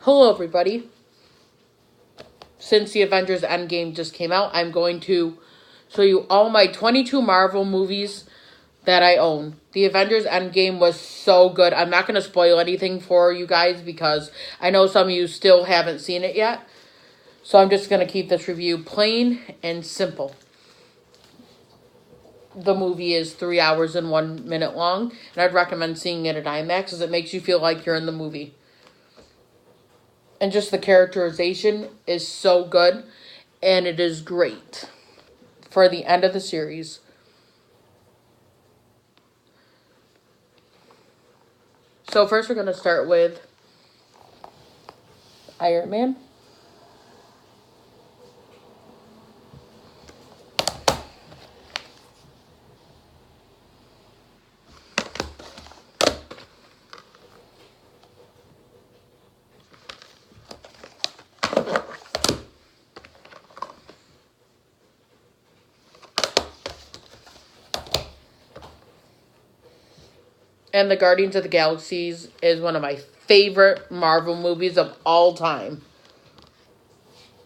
Hello, everybody. Since the Avengers Endgame just came out, I'm going to show you all my 22 Marvel movies that I own. The Avengers Endgame was so good. I'm not going to spoil anything for you guys because I know some of you still haven't seen it yet. So I'm just going to keep this review plain and simple. The movie is 3 hours and 1 minute long, and I'd recommend seeing it at IMAX because it makes you feel like you're in the movie. And just the characterization is so good, and it is great for the end of the series. So first we're going to start with Iron Man. And the Guardians of the Galaxies is one of my favorite Marvel movies of all time.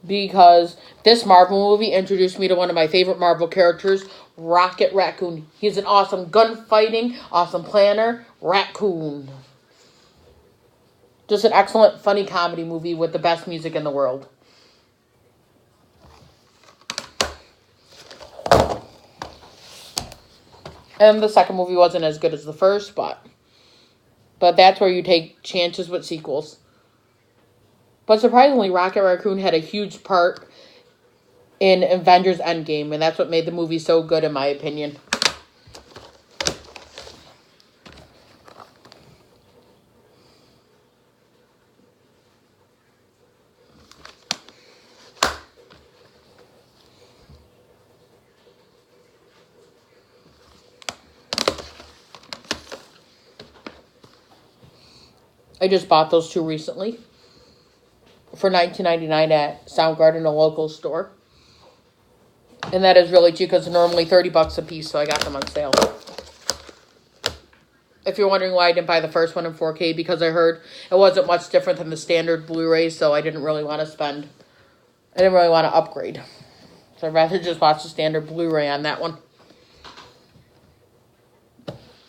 Because this Marvel movie introduced me to one of my favorite Marvel characters, Rocket Raccoon. He's an awesome gunfighting, awesome planner, raccoon. Just an excellent, funny comedy movie with the best music in the world. And the second movie wasn't as good as the first, but that's where you take chances with sequels. But surprisingly, Rocket Raccoon had a huge part in Avengers Endgame, and that's what made the movie so good, in my opinion. I just bought those two recently for $19.99 at Soundgarden, a local store. And that is really cheap because they're normally $30 a piece, so I got them on sale. If you're wondering why I didn't buy the first one in 4K, because I heard it wasn't much different than the standard Blu-ray, so I didn't really want to upgrade. So I'd rather just watch the standard Blu-ray on that one.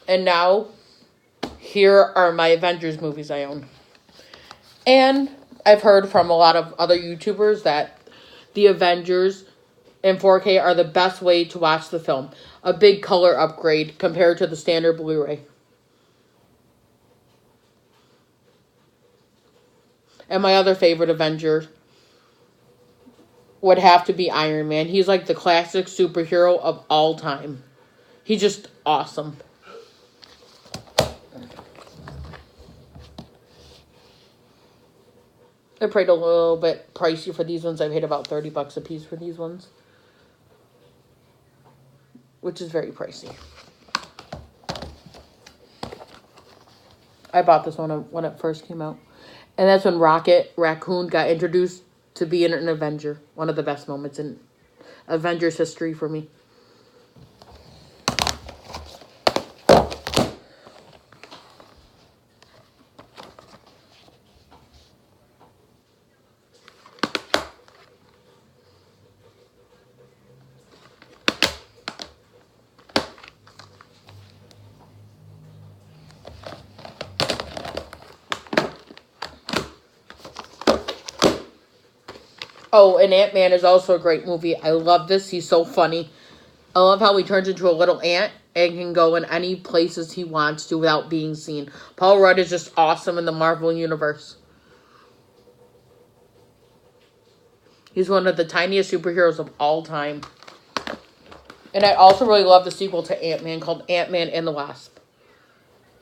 And now, here are my Avengers movies I own. And I've heard from a lot of other YouTubers that the Avengers in 4K are the best way to watch the film. A big color upgrade compared to the standard Blu-ray. And my other favorite Avenger would have to be Iron Man. He's like the classic superhero of all time. He's just awesome. I paid a little bit pricey for these ones. I paid about $30 a piece for these ones, which is very pricey. I bought this one when it first came out. And that's when Rocket Raccoon got introduced to being an Avenger. One of the best moments in Avengers history for me. Oh, and Ant-Man is also a great movie. I love this. He's so funny. I love how he turns into a little ant and can go in any places he wants to without being seen. Paul Rudd is just awesome in the Marvel Universe. He's one of the tiniest superheroes of all time. And I also really love the sequel to Ant-Man called Ant-Man and the Wasp.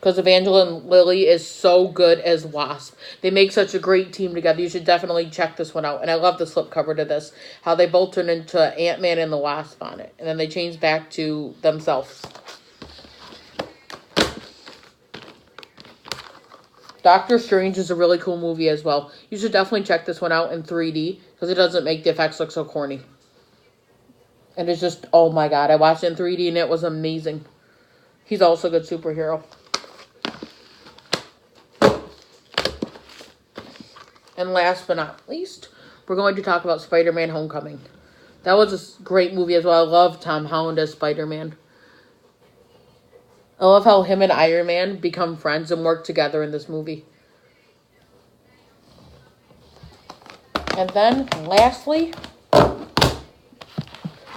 Because Evangeline Lilly is so good as Wasp. They make such a great team together. You should definitely check this one out. And I love the slipcover to this. How they both turn into Ant-Man and the Wasp on it. And then they change back to themselves. Doctor Strange is a really cool movie as well. You should definitely check this one out in 3D. Because it doesn't make the effects look so corny. And it's just, oh my god. I watched it in 3D and it was amazing. He's also a good superhero. And last but not least, we're going to talk about Spider-Man Homecoming. That was a great movie as well. I love Tom Holland as Spider-Man. I love how him and Iron Man become friends and work together in this movie. And then, lastly,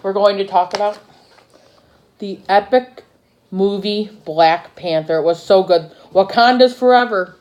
we're going to talk about the epic movie Black Panther. It was so good. Wakanda's forever.